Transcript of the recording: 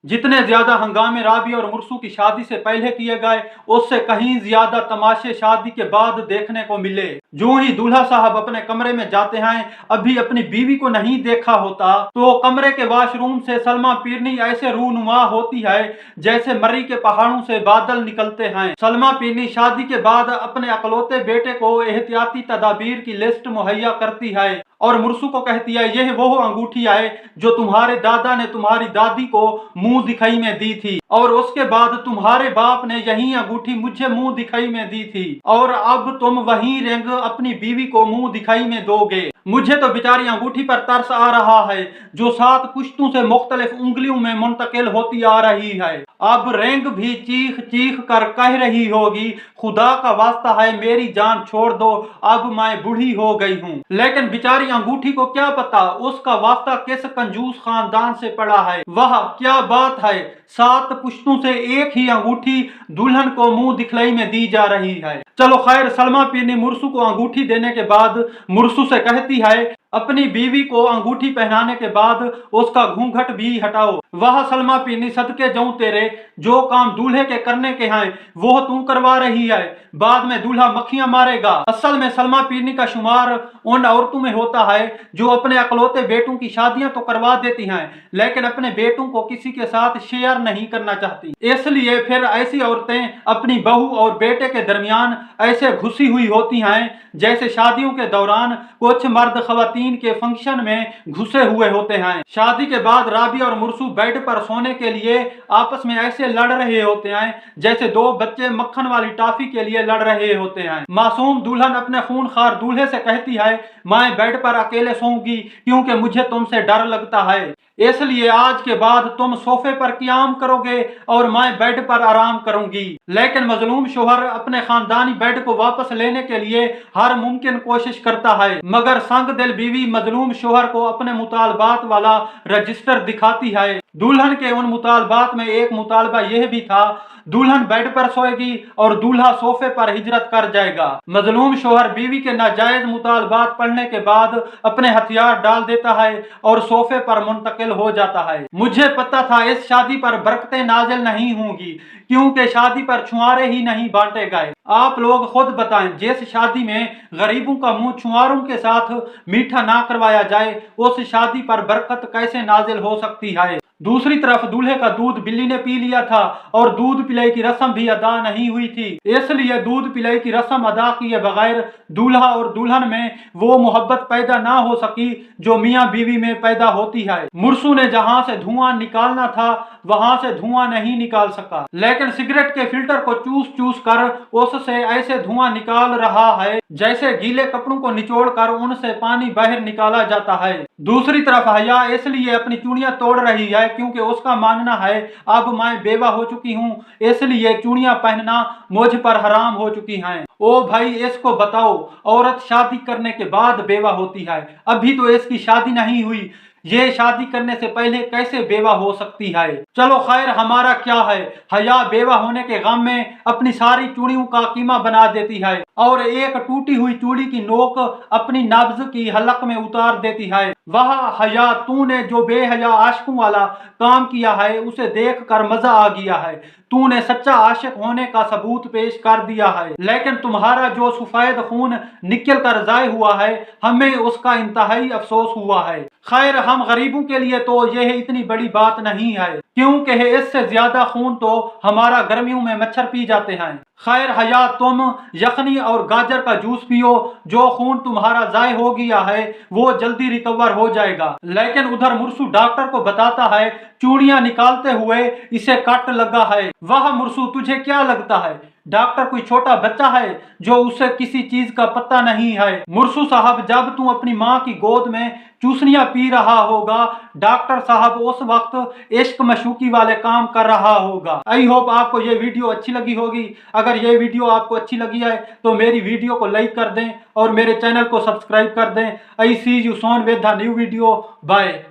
जितने ज्यादा हंगामे राबी और मुर्सू की शादी से पहले किए गए, उससे कहीं ज्यादा तमाशे शादी के बाद देखने को मिले। जो ही दूल्हा साहब अपने कमरे में जाते हैं, अभी अपनी बीवी को नहीं देखा होता, तो कमरे के वॉशरूम से सलमा पीरनी ऐसे रूनुमा होती है जैसे मर्री के पहाड़ों से बादल निकलते हैं। सलमा पीरनी शादी के बाद अपने अकलौते बेटे को एहतियाती तदाबीर की लिस्ट मुहैया करती है और मुर्सू को कहती है, यह वो अंगूठी है जो तुम्हारे दादा ने तुम्हारी दादी को मुंह दिखाई में दी थी, और उसके बाद तुम्हारे बाप ने यही अंगूठी मुझे मुंह दिखाई में दी थी, और अब तुम वही रिंग अपनी बीवी को मुंह दिखाई में दोगे। मुझे तो बेचारी अंगूठी पर तरस आ रहा है जो 7 पुश्तों से मुख्तलिफ उंगलियों में मुंतकिल होती आ रही है। अब रिंग भी चीख चीख कर कह रही होगी, खुदा का वास्ता है मेरी जान छोड़ दो, अब मैं बूढ़ी हो गई हूँ। लेकिन बेचारी अंगूठी को क्या पता उसका वास्ता किस कंजूस खानदान से पड़ा है। वह क्या बात है, 7 पुश्तों से एक ही अंगूठी दुल्हन को मुंह दिखलाई में दी जा रही है। चलो खैर, सलमा पीरनी मुर्सू को अंगूठी देने के बाद मुर्सू से कहती है, अपनी बीवी को अंगूठी पहनाने के बाद उसका घूंघट भी हटाओ। वह सलमा पीरनी, सदके जाऊं तेरे, जो काम दूल्हे के करने के हैं वो तू करवा रही है, बाद में दूल्हा मक्खियां मारेगा। असल में सलमा पीरनी का शुमार उन औरतों में होता है जो अपने अकलौते बेटों की शादियां तो करवा देती हैं, लेकिन अपने बेटों को किसी के साथ शेयर नहीं करना चाहती। इसलिए फिर ऐसी औरतें अपनी बहू और बेटे के दरमियान ऐसे घुसी हुई होती हैं जैसे शादियों के दौरान कुछ मर्द खवातीन के फंक्शन में घुसे हुए होते हैं। शादी के बाद राबी और मुर्सू बेड पर सोने के लिए आपस में ऐसे लड़ रहे होते हैं जैसे 2 बच्चे मक्खन वाली टॉफी के लिए लड़ रहे होते हैं। मासूम दुल्हन अपने खूनखार दूल्हे से कहती है, मैं बेड पर अकेले सोऊंगी क्योंकि मुझे तुमसे डर लगता है, इसलिए आज के बाद तुम सोफे पर क़याम करोगे और मैं बेड पर आराम करूंगी। लेकिन मजलूम शोहर अपने खानदानी बेड को वापस लेने के लिए हर मुमकिन कोशिश करता है, मगर संग दिल बीवी मजलूम शोहर को अपने मुतालबात वाला रजिस्टर दिखाती है। दुल्हन के उन मुतालबात में एक मुतालबा यह भी था, दुल्हन बेड पर सोएगी और दूल्हा सोफे पर हिजरत कर जाएगा। मजलूम शोहर बीवी के नाजायज मुतालबात पढ़ने के बाद अपने हथियार डाल देता है और सोफे पर मुंतकिल हो जाता है। मुझे पता था इस शादी पर बरकतें नाजिल नहीं होंगी क्योंकि शादी पर छुआरे ही नहीं बांटे गए। आप लोग खुद बताएं, जिस शादी में गरीबों का मुंह छुआरों के साथ मीठा ना करवाया जाए, उस शादी पर बरकत कैसे नाजिल हो सकती है। दूसरी तरफ दूल्हे का दूध बिल्ली ने पी लिया था और दूध पिलाई की रस्म भी अदा नहीं हुई थी, इसलिए दूध पिलाई की रस्म अदा किए बगैर दूल्हा और दुल्हन में वो मोहब्बत पैदा ना हो सकी जो मियाँ बीवी में पैदा होती है। मुर्सू ने जहां से धुआं निकालना था वहां से धुआं नहीं निकाल सका, लेकिन सिगरेट के फिल्टर को चूस चूस कर उससे ऐसे धुआं निकाल रहा है जैसे गीले कपड़ों को निचोड़ कर उनसे पानी बाहर निकाला जाता है। दूसरी तरफ हया इसलिए अपनी चूड़ियां तोड़ रही है क्योंकि उसका मानना है, अब मैं बेवा हो चुकी हूँ, इसलिए चूड़ियां पहनना मुझ पर हराम हो चुकी हैं। ओ भाई, इसको बताओ, औरत शादी करने के बाद बेवा होती है, अभी तो इसकी शादी नहीं हुई, ये शादी करने से पहले कैसे बेवा हो सकती है। चलो खैर, हमारा क्या है, हया बेवा होने के गम में अपनी सारी चूड़ियों का कीमा बना देती है और एक टूटी हुई चूड़ी की नोक अपनी नब्ज की हलक में उतार देती है। वह हया, तूने जो बेहया आशिकों वाला काम किया है उसे देख कर मजा आ गया है, तूने सच्चा आशिक होने का सबूत पेश कर दिया है, लेकिन तुम्हारा जो सफेद खून निकल कर जाय हुआ है, हमें उसका इंतहाई अफसोस हुआ है। खैर, हम गरीबों के लिए तो यह इतनी बड़ी बात नहीं है क्योंकि इससे ज्यादा खून तो हमारा गर्मियों में मच्छर पी जाते हैं। खैर हया, तुम यखनी और गाजर का जूस पियो, जो खून तुम्हारा जाय हो गया है वो जल्दी रिकवर हो जाएगा। लेकिन उधर मुर्सू डॉक्टर को बताता है, चूड़ियां निकालते हुए इसे कट लगा है। वह मुर्सू, तुझे क्या लगता है डॉक्टर कोई छोटा बच्चा है जो उसे किसी चीज का पता नहीं है? मुर्सू साहब, जब तू अपनी माँ की गोद में चूसनियां पी रहा होगा, डॉक्टर साहब उस वक्त इश्क मशूकी वाले काम कर रहा होगा। आई होप आपको ये वीडियो अच्छी लगी होगी। अगर ये वीडियो आपको अच्छी लगी है तो मेरी वीडियो को लाइक कर दें और मेरे चैनल को सब्सक्राइब कर दें। I see you soon with the new video. Bye.